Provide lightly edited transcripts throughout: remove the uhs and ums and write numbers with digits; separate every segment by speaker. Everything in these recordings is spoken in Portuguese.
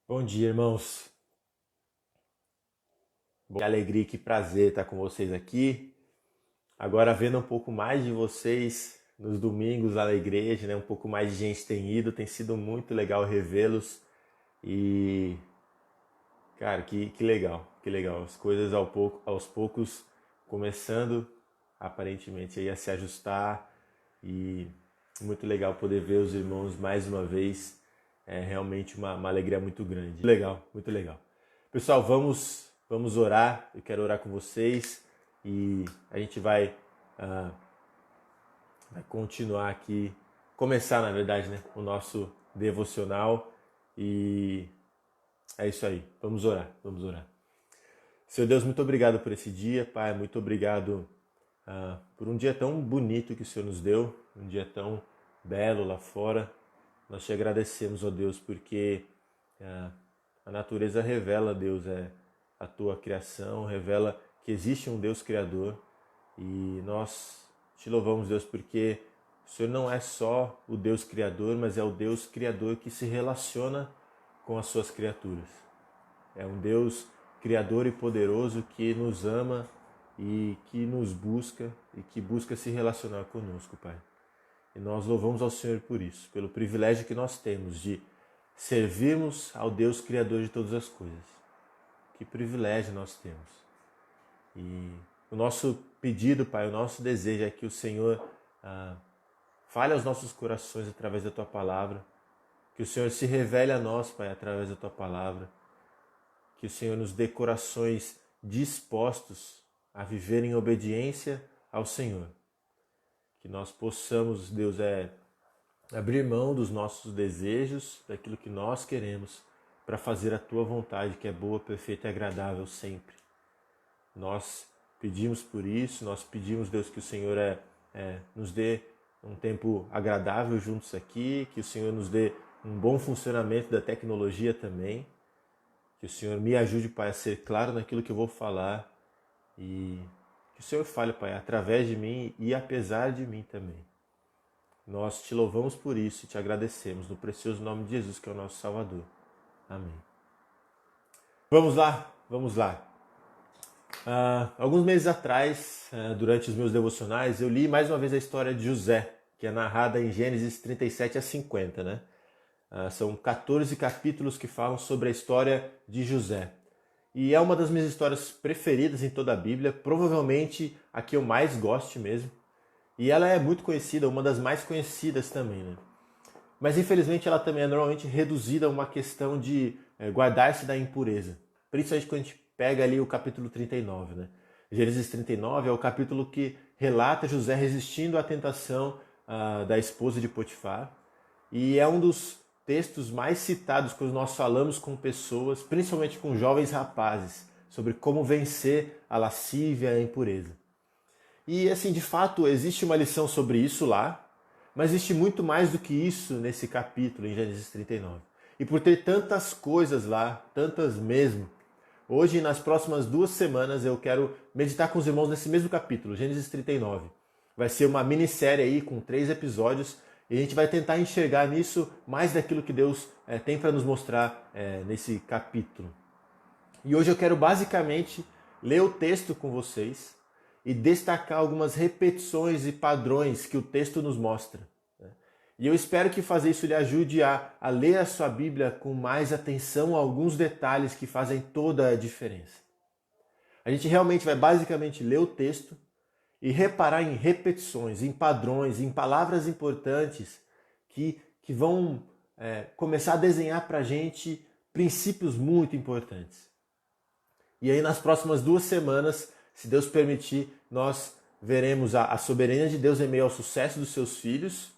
Speaker 1: Bom dia, irmãos. Que alegria, que prazer estar com vocês aqui. Agora vendo um pouco mais de vocês nos domingos lá na igreja, né? Um pouco mais de gente tem ido, tem sido muito legal revê-los. E, cara, que legal, que legal. As coisas aos poucos começando aparentemente aí a se ajustar e muito legal poder ver os irmãos mais uma vez. É realmente uma alegria muito grande. Legal, muito legal. Pessoal, vamos orar. Eu quero orar com vocês e a gente ah, vai continuar aqui, começar na verdade, né, o nosso devocional e é isso aí. Vamos orar, vamos orar. Senhor Deus, muito obrigado por esse dia, Pai. Muito obrigado por um dia tão bonito que o Senhor nos deu, um dia tão belo lá fora. Nós te agradecemos, ó Deus, porque ah, a natureza revela, Deus, a tua criação, revela que existe um Deus criador e nós te louvamos, Deus, porque o Senhor não é só o Deus criador, mas é o Deus criador que se relaciona com as suas criaturas. É um Deus criador e poderoso que nos ama e que nos busca e que busca se relacionar conosco, Pai. E nós louvamos ao Senhor por isso, pelo privilégio que nós temos de servirmos ao Deus Criador de todas as coisas. Que privilégio nós temos. E o nosso pedido, Pai, o nosso desejo é que o Senhor fale aos nossos corações através da Tua Palavra, que o Senhor se revele a nós, Pai, através da Tua Palavra, que o Senhor nos dê corações dispostos a viver em obediência ao Senhor. Que nós possamos, Deus, abrir mão dos nossos desejos, daquilo que nós queremos, para fazer a Tua vontade, que é boa, perfeita e agradável sempre. Nós pedimos por isso, nós pedimos, Deus, que o Senhor nos dê um tempo agradável juntos aqui, que o Senhor nos dê um bom funcionamento da tecnologia também, que o Senhor me ajude, Pai, a ser claro naquilo que eu vou falar e que o Senhor fale, Pai, através de mim e apesar de mim também. Nós te louvamos por isso e te agradecemos no precioso nome de Jesus, que é o nosso Salvador. Amém. Vamos lá, vamos lá. Alguns meses atrás, durante os meus devocionais, eu li mais uma vez a história de José, que é narrada em Gênesis 37 a 50, né? São 14 capítulos que falam sobre a história de José. E é uma das minhas histórias preferidas em toda a Bíblia, provavelmente a que eu mais goste mesmo. E ela é muito conhecida, uma das mais conhecidas também, né? Mas infelizmente ela também é normalmente reduzida a uma questão de guardar-se da impureza. Principalmente quando a gente pega ali o capítulo 39, né? Gênesis 39 é o capítulo que relata José resistindo à tentação da esposa de Potifar. E é um dos textos mais citados quando nós falamos com pessoas, principalmente com jovens rapazes, sobre como vencer a lascívia e a impureza. E assim, de fato, existe uma lição sobre isso lá, mas existe muito mais do que isso nesse capítulo, em Gênesis 39. E por ter tantas coisas lá, tantas mesmo, hoje, nas próximas 2 semanas, eu quero meditar com os irmãos nesse mesmo capítulo, Gênesis 39. Vai ser uma minissérie aí com 3 episódios e a gente vai tentar enxergar nisso mais daquilo que Deus tem para nos mostrar nesse capítulo. E hoje eu quero basicamente ler o texto com vocês e destacar algumas repetições e padrões que o texto nos mostra. E eu espero que fazer isso lhe ajude a ler a sua Bíblia com mais atenção a alguns detalhes que fazem toda a diferença. A gente realmente vai basicamente ler o texto e reparar em repetições, em padrões, em palavras importantes que vão começar a desenhar para a gente princípios muito importantes. E aí nas próximas 2 semanas, se Deus permitir, nós veremos a soberania de Deus em meio ao sucesso dos seus filhos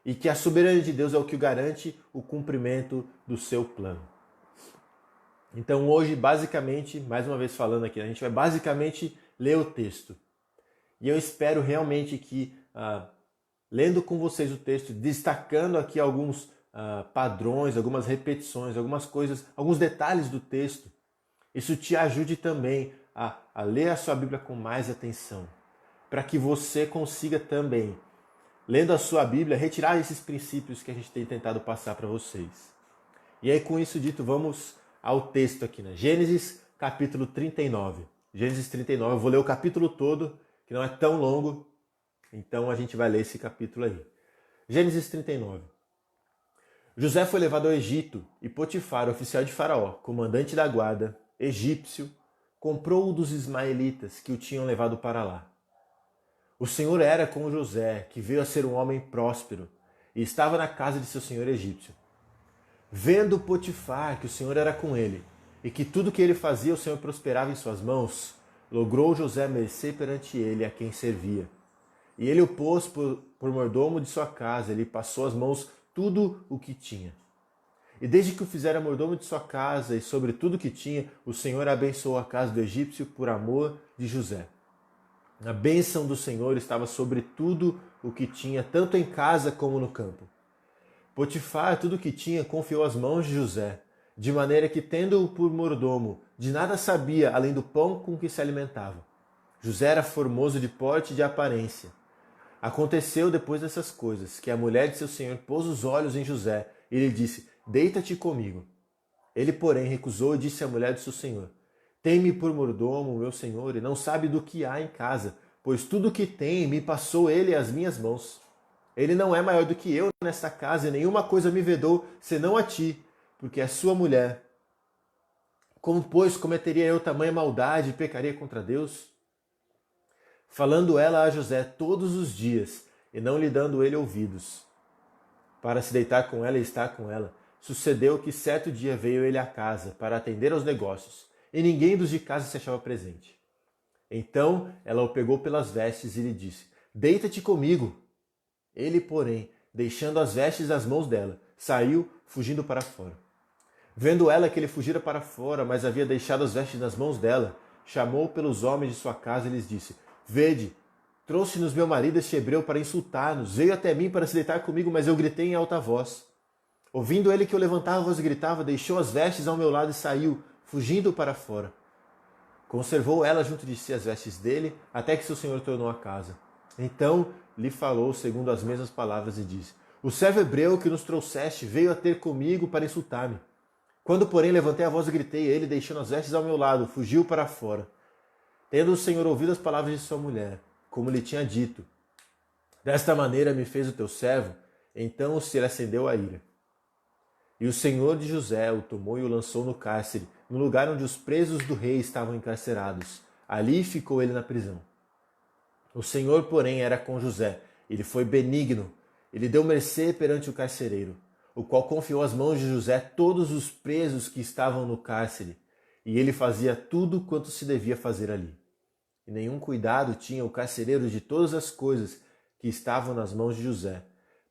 Speaker 1: e que a soberania de Deus é o que garante o cumprimento do seu plano. Então hoje, basicamente, mais uma vez falando aqui, a gente vai basicamente ler o texto. E eu espero realmente que, lendo com vocês o texto, destacando aqui alguns padrões, algumas repetições, algumas coisas, alguns detalhes do texto, isso te ajude também a ler a sua Bíblia com mais atenção, para que você consiga também, lendo a sua Bíblia, retirar esses princípios que a gente tem tentado passar para vocês. E aí, com isso dito, vamos ao texto aqui, né? Gênesis capítulo 39. Gênesis 39, eu vou ler o capítulo todo, que não é tão longo, então a gente vai ler esse capítulo aí. Gênesis 39. José foi levado ao Egito e Potifar, oficial de Faraó, comandante da guarda, egípcio, comprou-o dos ismaelitas que o tinham levado para lá. O Senhor era com José, que veio a ser um homem próspero, e estava na casa de seu senhor egípcio. Vendo Potifar que o Senhor era com ele, e que tudo que ele fazia o Senhor prosperava em suas mãos, logrou José mercê perante ele a quem servia. E ele o pôs por mordomo de sua casa, ele passou as mãos tudo o que tinha. E desde que o fizera mordomo de sua casa e sobre tudo o que tinha, o Senhor abençoou a casa do egípcio por amor de José. A bênção do Senhor estava sobre tudo o que tinha, tanto em casa como no campo. Potifar, tudo o que tinha, confiou às mãos de José, de maneira que, tendo-o por mordomo, de nada sabia além do pão com que se alimentava. José era formoso de porte e de aparência. Aconteceu depois dessas coisas, que a mulher de seu senhor pôs os olhos em José e lhe disse: deita-te comigo. Ele, porém, recusou e disse à mulher de seu senhor: tem-me por mordomo, meu senhor, e não sabe do que há em casa, pois tudo o que tem me passou ele às minhas mãos. Ele não é maior do que eu nesta casa, e nenhuma coisa me vedou, senão a ti, porque é sua mulher. Como, pois, cometeria eu tamanha maldade e pecaria contra Deus? Falando ela a José todos os dias, e não lhe dando ele ouvidos, para se deitar com ela e estar com ela, sucedeu que certo dia veio ele à casa para atender aos negócios, e ninguém dos de casa se achava presente. Então ela o pegou pelas vestes e lhe disse: deita-te comigo. Ele, porém, deixando as vestes das mãos dela, saiu, fugindo para fora. Vendo ela que ele fugira para fora, mas havia deixado as vestes nas mãos dela, chamou pelos homens de sua casa e lhes disse: vede, trouxe-nos meu marido este hebreu para insultar-nos, veio até mim para se deitar comigo, mas eu gritei em alta voz. Ouvindo ele que eu levantava a voz e gritava, deixou as vestes ao meu lado e saiu, fugindo para fora. Conservou ela junto de si as vestes dele, até que seu senhor tornou a casa. Então lhe falou segundo as mesmas palavras e disse: o servo hebreu que nos trouxeste veio a ter comigo para insultar-me. Quando, porém, levantei a voz e gritei, ele, deixando as vestes ao meu lado, fugiu para fora. Tendo o Senhor ouvido as palavras de sua mulher, como lhe tinha dito, desta maneira me fez o teu servo, então se lhe acendeu a ira. E o Senhor de José o tomou e o lançou no cárcere, no lugar onde os presos do rei estavam encarcerados. Ali ficou ele na prisão. O Senhor, porém, era com José. Ele foi benigno. Ele deu mercê perante o carcereiro, o qual confiou às mãos de José todos os presos que estavam no cárcere. E ele fazia tudo quanto se devia fazer ali. E nenhum cuidado tinha o carcereiro de todas as coisas que estavam nas mãos de José,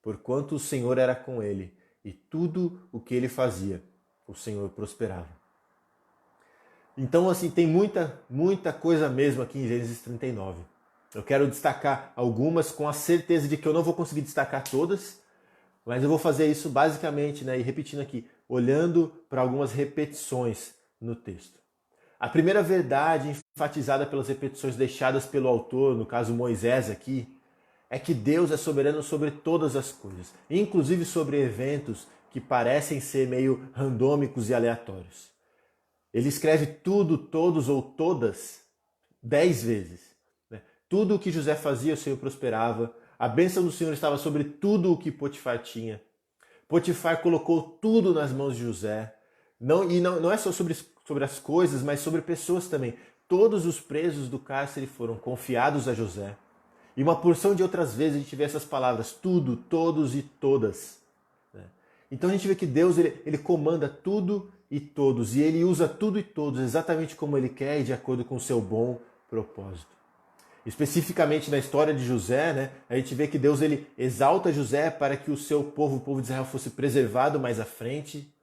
Speaker 1: porquanto o Senhor era com ele, e tudo o que ele fazia, o Senhor prosperava. Então, assim, tem muita coisa mesmo aqui em Gênesis 39. Eu quero destacar algumas com a certeza de que eu não vou conseguir destacar todas, mas eu vou fazer isso basicamente, né, e repetindo aqui, olhando para algumas repetições no texto. A primeira verdade enfatizada pelas repetições deixadas pelo autor, no caso Moisés aqui, é que Deus é soberano sobre todas as coisas, inclusive sobre eventos que parecem ser meio randômicos e aleatórios. Ele escreve tudo, todos ou todas 10 vezes. Né? Tudo o que José fazia, o Senhor prosperava. A bênção do Senhor estava sobre tudo o que Potifar tinha. Potifar colocou tudo nas mãos de José. Não é só sobre as coisas, mas sobre pessoas também. Todos os presos do cárcere foram confiados a José. E uma porção de outras vezes a gente vê essas palavras, tudo, todos e todas. Então a gente vê que Deus ele comanda tudo e todos, e ele usa tudo e todos exatamente como ele quer e de acordo com o seu bom propósito. Especificamente na história de José, né, a gente vê que Deus ele exalta José para que o seu povo, o povo de Israel, fosse preservado mais à frente.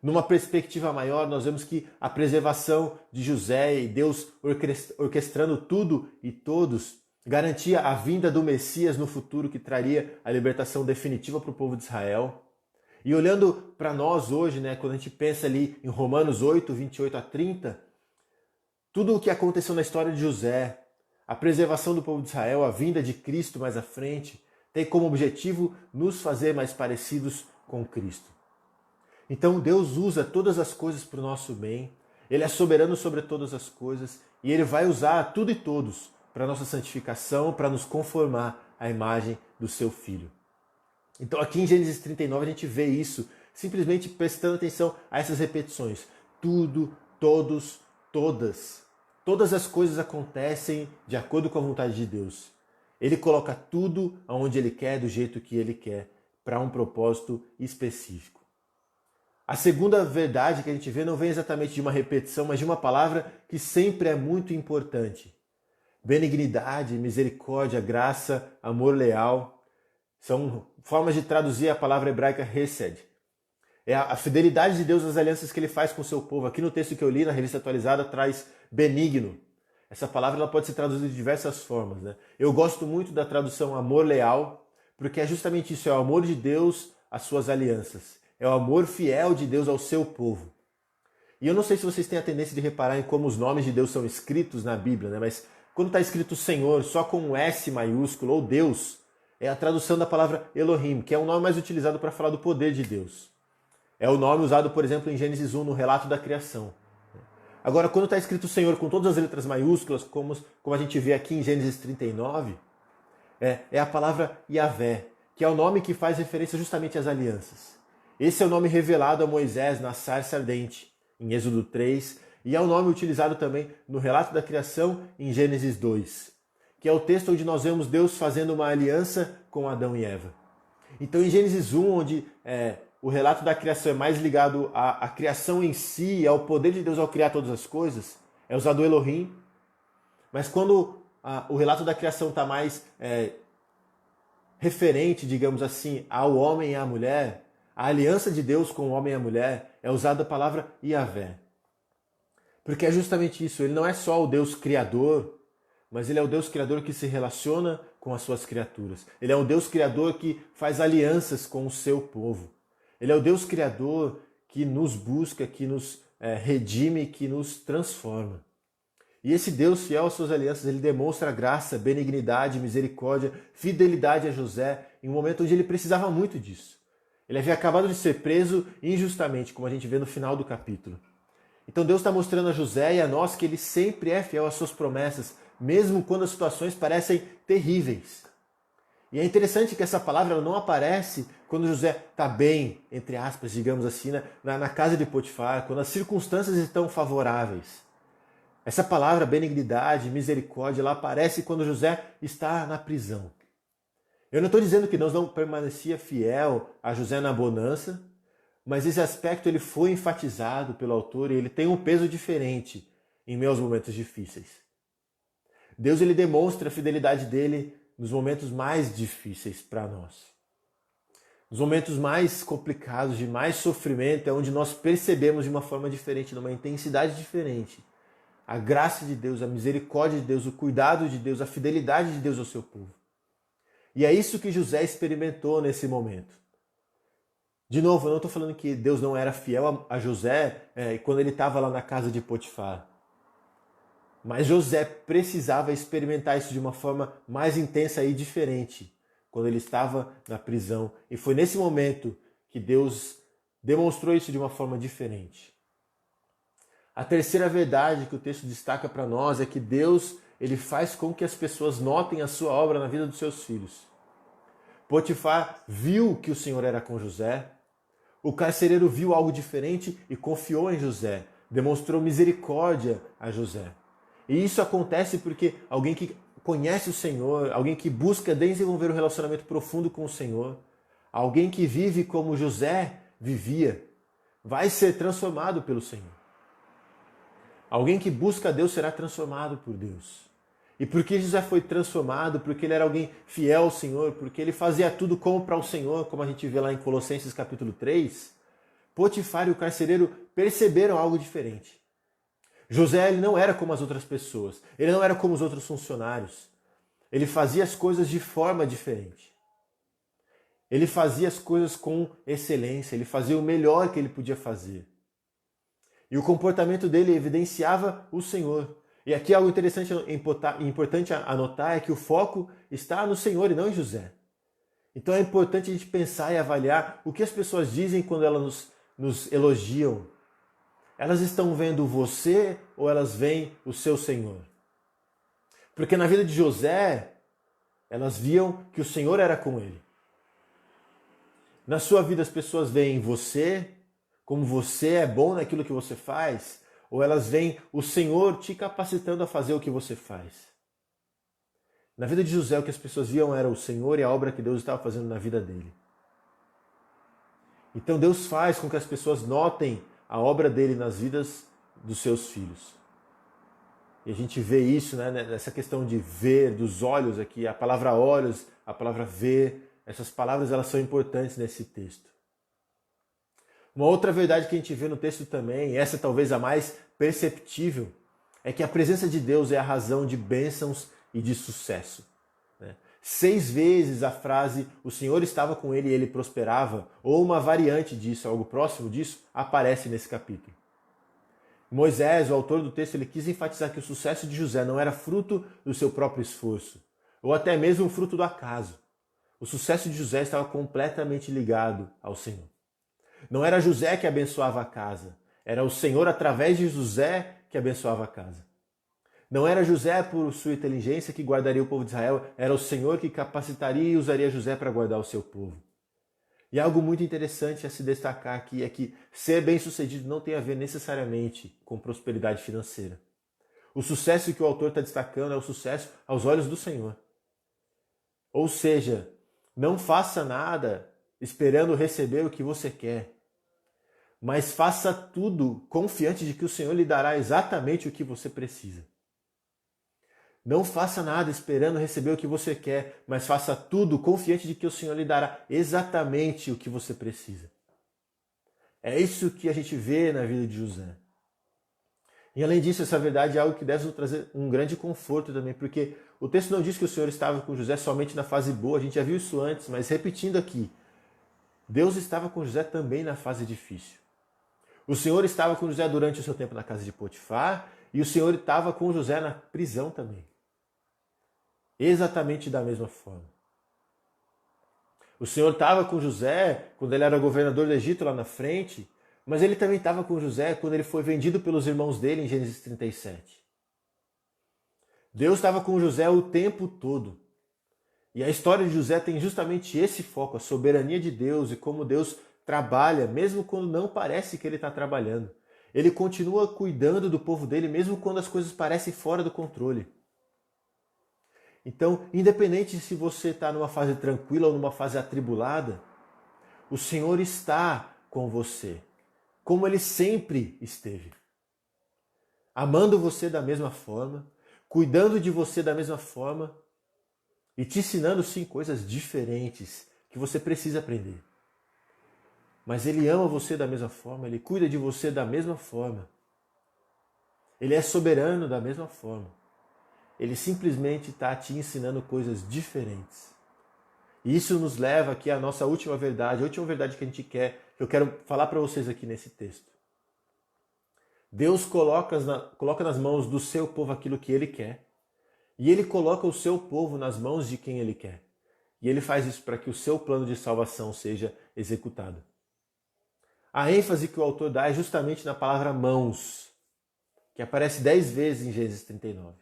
Speaker 1: Numa perspectiva maior, nós vemos que a preservação de José e Deus orquestrando tudo e todos garantia a vinda do Messias no futuro que traria a libertação definitiva para o povo de Israel. E olhando para nós hoje, né, quando a gente pensa ali em Romanos 8, 28 a 30, tudo o que aconteceu na história de José, a preservação do povo de Israel, a vinda de Cristo mais à frente, tem como objetivo nos fazer mais parecidos com Cristo. Então Deus usa todas as coisas para o nosso bem, Ele é soberano sobre todas as coisas e Ele vai usar tudo e todos para a nossa santificação, para nos conformar à imagem do seu Filho. Então aqui em Gênesis 39 a gente vê isso, simplesmente prestando atenção a essas repetições. Tudo, todos, todas. Todas as coisas acontecem de acordo com a vontade de Deus. Ele coloca tudo onde Ele quer, do jeito que Ele quer, para um propósito específico. A segunda verdade que a gente vê não vem exatamente de uma repetição, mas de uma palavra que sempre é muito importante. Benignidade, misericórdia, graça, amor leal. São formas de traduzir a palavra hebraica hesed. É a fidelidade de Deus às alianças que Ele faz com o seu povo. Aqui no texto que eu li, na Revista Atualizada, traz benigno. Essa palavra ela pode ser traduzida de diversas formas, né? Eu gosto muito da tradução amor leal, porque é justamente isso, é o amor de Deus às suas alianças. É o amor fiel de Deus ao seu povo. E eu não sei se vocês têm a tendência de reparar em como os nomes de Deus são escritos na Bíblia, né? Mas quando está escrito Senhor só com um S maiúsculo ou Deus, é a tradução da palavra Elohim, que é o nome mais utilizado para falar do poder de Deus. É o nome usado, por exemplo, em Gênesis 1, no relato da criação. Agora, quando está escrito Senhor com todas as letras maiúsculas, como a gente vê aqui em Gênesis 39, é a palavra Yahvé, que é o nome que faz referência justamente às alianças. Esse é o nome revelado a Moisés na sarça ardente, em Êxodo 3, e é o nome utilizado também no relato da criação, em Gênesis 2, que é o texto onde nós vemos Deus fazendo uma aliança com Adão e Eva. Então, em Gênesis 1, onde o relato da criação é mais ligado à criação em si, ao poder de Deus ao criar todas as coisas, é usado o Elohim. Mas quando o relato da criação está mais referente, digamos assim, ao homem e à mulher, a aliança de Deus com o homem e a mulher, é usada a palavra Yahvé. Porque é justamente isso, Ele não é só o Deus criador, mas Ele é o Deus criador que se relaciona com as suas criaturas. Ele é o Deus criador que faz alianças com o seu povo. Ele é o Deus criador que nos busca, que nos redime, que nos transforma. E esse Deus fiel às suas alianças, ele demonstra graça, benignidade, misericórdia, fidelidade a José em um momento onde ele precisava muito disso. Ele havia acabado de ser preso injustamente, como a gente vê no final do capítulo. Então Deus está mostrando a José e a nós que ele sempre é fiel às suas promessas, mesmo quando as situações parecem terríveis. E é interessante que essa palavra ela não aparece quando José está bem, entre aspas, digamos assim, na casa de Potifar, quando as circunstâncias estão favoráveis. Essa palavra, benignidade, misericórdia, ela aparece quando José está na prisão. Eu não estou dizendo que Deus não permanecia fiel a José na bonança, mas esse aspecto ele foi enfatizado pelo autor e ele tem um peso diferente em meus momentos difíceis. Deus ele demonstra a fidelidade dele nos momentos mais difíceis para nós. Nos momentos mais complicados, de mais sofrimento, é onde nós percebemos de uma forma diferente, numa intensidade diferente, a graça de Deus, a misericórdia de Deus, o cuidado de Deus, a fidelidade de Deus ao seu povo. E é isso que José experimentou nesse momento. De novo, eu não estou falando que Deus não era fiel a José quando ele estava lá na casa de Potifar. Mas José precisava experimentar isso de uma forma mais intensa e diferente quando ele estava na prisão. E foi nesse momento que Deus demonstrou isso de uma forma diferente. A terceira verdade que o texto destaca para nós é que Deus ele faz com que as pessoas notem a sua obra na vida dos seus filhos. Potifar viu que o Senhor era com José. O carcereiro viu algo diferente e confiou em José. Demonstrou misericórdia a José. E isso acontece porque alguém que conhece o Senhor, alguém que busca desenvolver um relacionamento profundo com o Senhor, alguém que vive como José vivia, vai ser transformado pelo Senhor. Alguém que busca Deus será transformado por Deus. E porque José foi transformado, porque ele era alguém fiel ao Senhor, porque ele fazia tudo como para o Senhor, como a gente vê lá em Colossenses capítulo 3, Potifar e o carcereiro perceberam algo diferente. José ele não era como as outras pessoas, ele não era como os outros funcionários. Ele fazia as coisas de forma diferente. Ele fazia as coisas com excelência, ele fazia o melhor que ele podia fazer. E o comportamento dele evidenciava o Senhor. E aqui algo interessante e importante anotar é que o foco está no Senhor e não em José. Então é importante a gente pensar e avaliar o que as pessoas dizem quando elas nos elogiam, elas estão vendo você ou elas veem o seu Senhor? Porque na vida de José, elas viam que o Senhor era com ele. Na sua vida as pessoas veem você, como você é bom naquilo que você faz, ou elas veem o Senhor te capacitando a fazer o que você faz? Na vida de José, o que as pessoas viam era o Senhor e a obra que Deus estava fazendo na vida dele. Então Deus faz com que as pessoas notem a obra dele nas vidas dos seus filhos. E a gente vê isso, né, nessa questão de ver, dos olhos aqui, a palavra olhos, a palavra ver, essas palavras elas são importantes nesse texto. Uma outra verdade que a gente vê no texto também, essa talvez a mais perceptível, é que a presença de Deus é a razão de bênçãos e de sucesso. 6 vezes a frase "o Senhor estava com ele e ele prosperava", ou uma variante disso, algo próximo disso, aparece nesse capítulo. Moisés, o autor do texto, ele quis enfatizar que o sucesso de José não era fruto do seu próprio esforço, ou até mesmo fruto do acaso. O sucesso de José estava completamente ligado ao Senhor. Não era José que abençoava a casa, era o Senhor através de José que abençoava a casa. Não era José por sua inteligência que guardaria o povo de Israel, era o Senhor que capacitaria e usaria José para guardar o seu povo. E algo muito interessante a se destacar aqui é que ser bem-sucedido não tem a ver necessariamente com prosperidade financeira. O sucesso que o autor está destacando é o sucesso aos olhos do Senhor. Ou seja, não faça nada esperando receber o que você quer, mas faça tudo confiante de que o Senhor lhe dará exatamente o que você precisa. Não faça nada esperando receber o que você quer, mas faça tudo confiante de que o Senhor lhe dará exatamente o que você precisa. É isso que a gente vê na vida de José. E além disso, essa verdade é algo que deve nos trazer um grande conforto também, porque o texto não diz que o Senhor estava com José somente na fase boa, a gente já viu isso antes, mas repetindo aqui, Deus estava com José também na fase difícil. O Senhor estava com José durante o seu tempo na casa de Potifar, e o Senhor estava com José na prisão também. Exatamente da mesma forma. O Senhor estava com José quando ele era governador do Egito lá na frente, mas ele também estava com José quando ele foi vendido pelos irmãos dele em Gênesis 37. Deus estava com José o tempo todo. E a história de José tem justamente esse foco, a soberania de Deus e como Deus trabalha, mesmo quando não parece que ele está trabalhando. Ele continua cuidando do povo dele, mesmo quando as coisas parecem fora do controle. Então, independente se você está numa fase tranquila ou numa fase atribulada, o Senhor está com você, como Ele sempre esteve. Amando você da mesma forma, cuidando de você da mesma forma e te ensinando sim coisas diferentes que você precisa aprender. Mas Ele ama você da mesma forma, Ele cuida de você da mesma forma. Ele é soberano da mesma forma. Ele simplesmente está te ensinando coisas diferentes. E isso nos leva aqui à nossa última verdade, a última verdade que a gente quer, que eu quero falar para vocês aqui nesse texto. Deus coloca nas mãos do seu povo aquilo que Ele quer, e Ele coloca o seu povo nas mãos de quem Ele quer. E Ele faz isso para que o seu plano de salvação seja executado. A ênfase que o autor dá é justamente na palavra mãos, que aparece 10 vezes em Gênesis 39.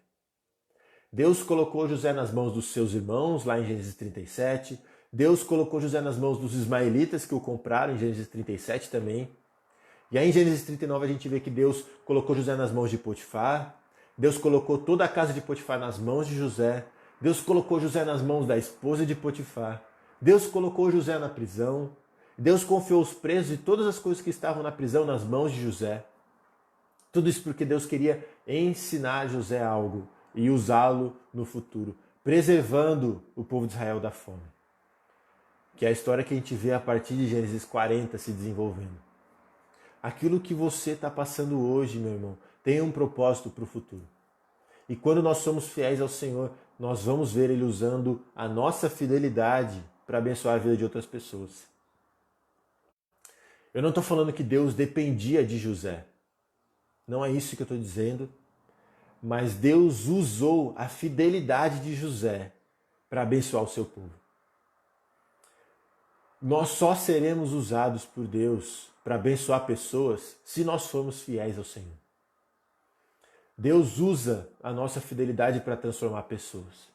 Speaker 1: Deus colocou José nas mãos dos seus irmãos, lá em Gênesis 37. Deus colocou José nas mãos dos ismaelitas que o compraram, em Gênesis 37 também. E aí em Gênesis 39 a gente vê que Deus colocou José nas mãos de Potifar. Deus colocou toda a casa de Potifar nas mãos de José. Deus colocou José nas mãos da esposa de Potifar. Deus colocou José na prisão. Deus confiou os presos e todas as coisas que estavam na prisão nas mãos de José. Tudo isso porque Deus queria ensinar José algo e usá-lo no futuro, preservando o povo de Israel da fome. Que é a história que a gente vê a partir de Gênesis 40 se desenvolvendo. Aquilo que você está passando hoje, meu irmão, tem um propósito para o futuro. E quando nós somos fiéis ao Senhor, nós vamos ver Ele usando a nossa fidelidade para abençoar a vida de outras pessoas. Eu não estou falando que Deus dependia de José. Não é isso que eu estou dizendo. Mas Deus usou a fidelidade de José para abençoar o seu povo. Nós só seremos usados por Deus para abençoar pessoas se nós formos fiéis ao Senhor. Deus usa a nossa fidelidade para transformar pessoas.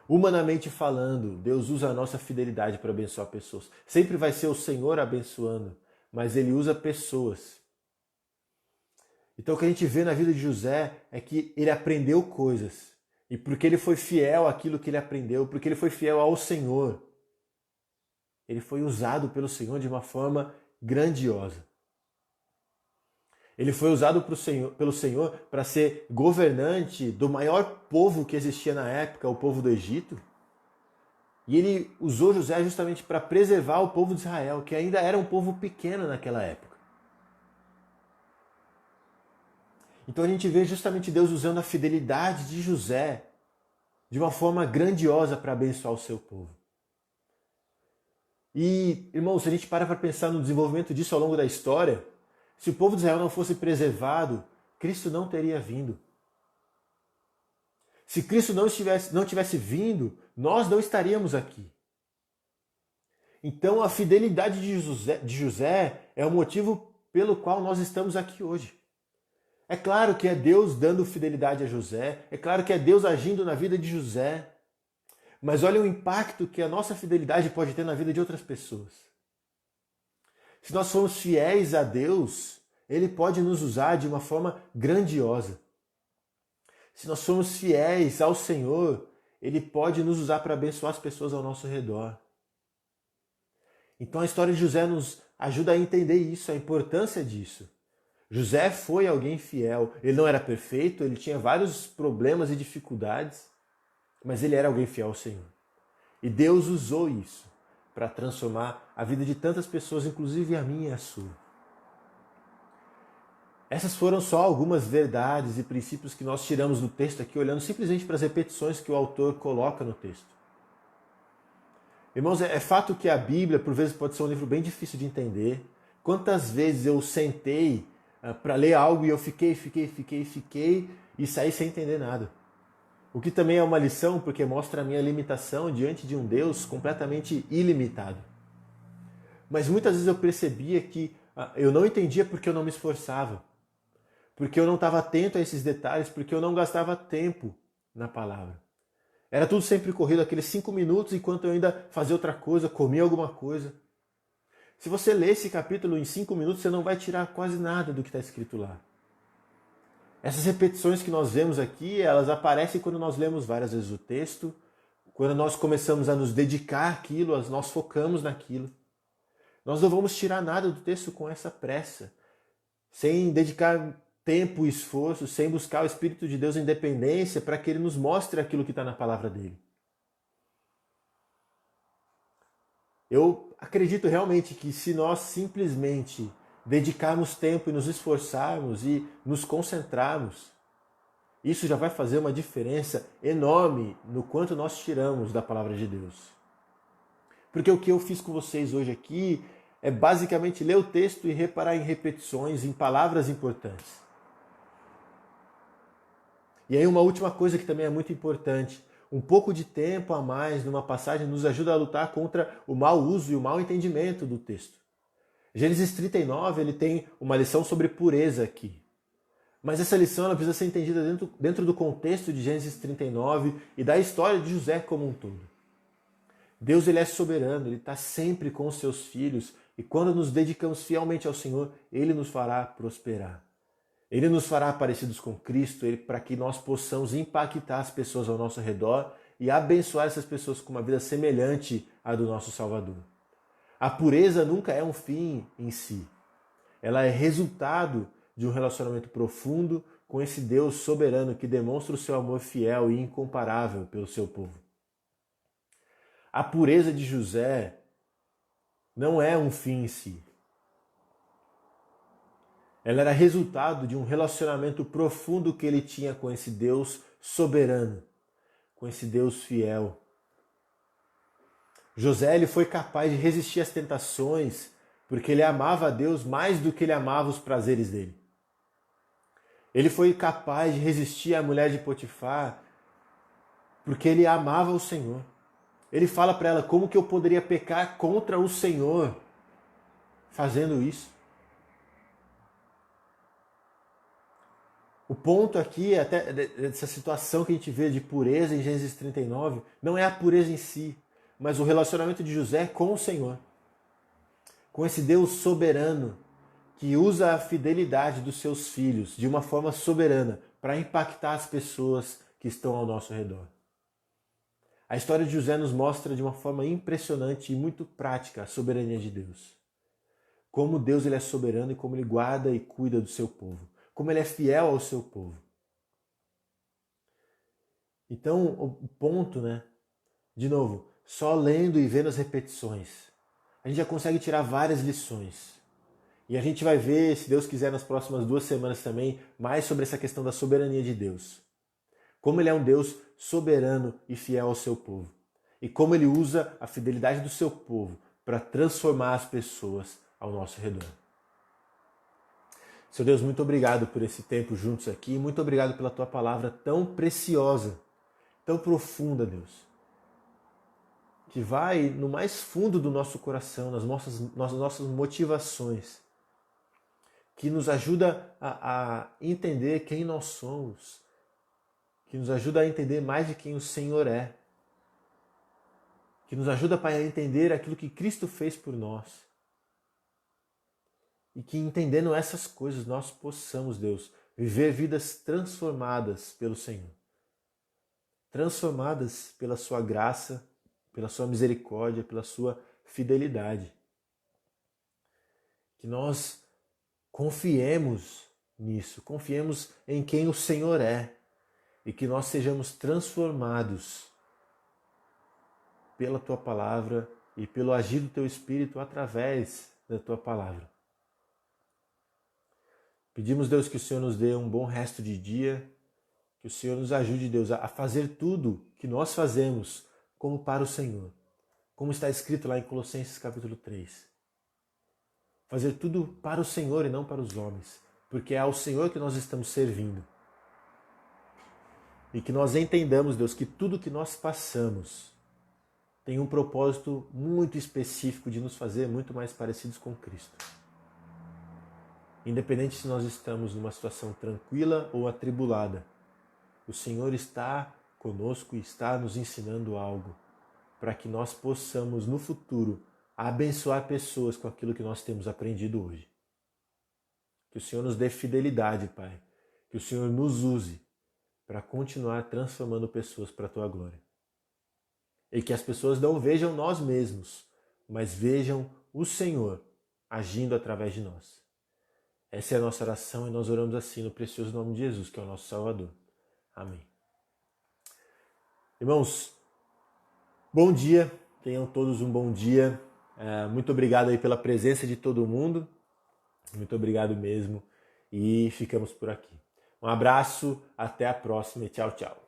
Speaker 1: Humanamente falando, Deus usa a nossa fidelidade para abençoar pessoas. Sempre vai ser o Senhor abençoando, mas Ele usa pessoas. Então o que a gente vê na vida de José é que ele aprendeu coisas. E porque ele foi fiel àquilo que ele aprendeu, porque ele foi fiel ao Senhor, ele foi usado pelo Senhor de uma forma grandiosa. Ele foi usado pelo Senhor para ser governante do maior povo que existia na época, o povo do Egito. E ele usou José justamente para preservar o povo de Israel, que ainda era um povo pequeno naquela época. Então a gente vê justamente Deus usando a fidelidade de José de uma forma grandiosa para abençoar o seu povo. E, irmãos, se a gente para pensar no desenvolvimento disso ao longo da história, se o povo de Israel não fosse preservado, Cristo não teria vindo. Se Cristo não tivesse vindo, nós não estaríamos aqui. Então a fidelidade de José é o motivo pelo qual nós estamos aqui hoje. É claro que é Deus dando fidelidade a José, é claro que é Deus agindo na vida de José, mas olha o impacto que a nossa fidelidade pode ter na vida de outras pessoas. Se nós formos fiéis a Deus, Ele pode nos usar de uma forma grandiosa. Se nós formos fiéis ao Senhor, Ele pode nos usar para abençoar as pessoas ao nosso redor. Então a história de José nos ajuda a entender isso, a importância disso. José foi alguém fiel. Ele não era perfeito, ele tinha vários problemas e dificuldades, mas ele era alguém fiel ao Senhor. E Deus usou isso para transformar a vida de tantas pessoas, inclusive a minha e a sua. Essas foram só algumas verdades e princípios que nós tiramos do texto aqui, olhando simplesmente para as repetições que o autor coloca no texto. Irmãos, é fato que a Bíblia, por vezes, pode ser um livro bem difícil de entender. Quantas vezes eu sentei para ler algo e eu fiquei e saí sem entender nada. O que também é uma lição, porque mostra a minha limitação diante de um Deus completamente ilimitado. Mas muitas vezes eu percebia que eu não entendia porque eu não me esforçava, porque eu não estava atento a esses detalhes, porque eu não gastava tempo na palavra. Era tudo sempre corrido, aqueles 5 minutos enquanto eu ainda fazia outra coisa, comia alguma coisa. Se você ler esse capítulo em 5 minutos, você não vai tirar quase nada do que está escrito lá. Essas repetições que nós vemos aqui, elas aparecem quando nós lemos várias vezes o texto, quando nós começamos a nos dedicar àquilo, nós focamos naquilo. Nós não vamos tirar nada do texto com essa pressa, sem dedicar tempo e esforço, sem buscar o Espírito de Deus em dependência para que Ele nos mostre aquilo que está na palavra dele. Eu acredito realmente que se nós simplesmente dedicarmos tempo e nos esforçarmos e nos concentrarmos, isso já vai fazer uma diferença enorme no quanto nós tiramos da palavra de Deus. Porque o que eu fiz com vocês hoje aqui é basicamente ler o texto e reparar em repetições, em palavras importantes. E aí uma última coisa que também é muito importante. Um pouco de tempo a mais numa passagem nos ajuda a lutar contra o mau uso e o mau entendimento do texto. Gênesis 39 ele tem uma lição sobre pureza aqui. Mas essa lição ela precisa ser entendida dentro do contexto de Gênesis 39 e da história de José como um todo. Deus ele é soberano, Ele está sempre com os seus filhos e quando nos dedicamos fielmente ao Senhor, Ele nos fará prosperar. Ele nos fará parecidos com Cristo, para que nós possamos impactar as pessoas ao nosso redor e abençoar essas pessoas com uma vida semelhante à do nosso Salvador. A pureza nunca é um fim em si. Ela é resultado de um relacionamento profundo com esse Deus soberano que demonstra o seu amor fiel e incomparável pelo seu povo. A pureza de José não é um fim em si. Ela era resultado de um relacionamento profundo que ele tinha com esse Deus soberano, com esse Deus fiel. José ele foi capaz de resistir às tentações porque ele amava a Deus mais do que ele amava os prazeres dele. Ele foi capaz de resistir à mulher de Potifar porque ele amava o Senhor. Ele fala para ela como que eu poderia pecar contra o Senhor fazendo isso. O ponto aqui, até dessa situação que a gente vê de pureza em Gênesis 39, não é a pureza em si, mas o relacionamento de José com o Senhor. Com esse Deus soberano que usa a fidelidade dos seus filhos de uma forma soberana para impactar as pessoas que estão ao nosso redor. A história de José nos mostra de uma forma impressionante e muito prática a soberania de Deus. Como Deus ele é soberano e como ele guarda e cuida do seu povo. Como ele é fiel ao seu povo. Então, o ponto, de novo, só lendo e vendo as repetições, a gente já consegue tirar várias lições. E a gente vai ver, se Deus quiser, nas próximas 2 semanas também, mais sobre essa questão da soberania de Deus. Como ele é um Deus soberano e fiel ao seu povo. E como ele usa a fidelidade do seu povo para transformar as pessoas ao nosso redor. Senhor Deus, muito obrigado por esse tempo juntos aqui. Muito obrigado pela tua palavra tão preciosa, tão profunda, Deus. Que vai no mais fundo do nosso coração, nas nossas motivações. Que nos ajuda a entender quem nós somos. Que nos ajuda a entender mais de quem o Senhor é. Que nos ajuda, Pai, a entender aquilo que Cristo fez por nós. E que entendendo essas coisas nós possamos, Deus, viver vidas transformadas pelo Senhor. Transformadas pela sua graça, pela sua misericórdia, pela sua fidelidade. Que nós confiemos nisso, confiemos em quem o Senhor é. E que nós sejamos transformados pela Tua Palavra e pelo agir do Teu Espírito através da Tua Palavra. Pedimos, Deus, que o Senhor nos dê um bom resto de dia, que o Senhor nos ajude, Deus, a fazer tudo que nós fazemos como para o Senhor, como está escrito lá em Colossenses capítulo 3. Fazer tudo para o Senhor e não para os homens, porque é ao Senhor que nós estamos servindo. E que nós entendamos, Deus, que tudo que nós passamos tem um propósito muito específico de nos fazer muito mais parecidos com Cristo. Independente se nós estamos numa situação tranquila ou atribulada, o Senhor está conosco e está nos ensinando algo para que nós possamos, no futuro, abençoar pessoas com aquilo que nós temos aprendido hoje. Que o Senhor nos dê fidelidade, Pai. Que o Senhor nos use para continuar transformando pessoas para a Tua glória. E que as pessoas não vejam nós mesmos, mas vejam o Senhor agindo através de nós. Essa é a nossa oração e nós oramos assim no precioso nome de Jesus, que é o nosso Salvador. Amém. Irmãos, bom dia, tenham todos um bom dia. Muito obrigado aí pela presença de todo mundo. Muito obrigado mesmo e ficamos por aqui. Um abraço, até a próxima e tchau, tchau.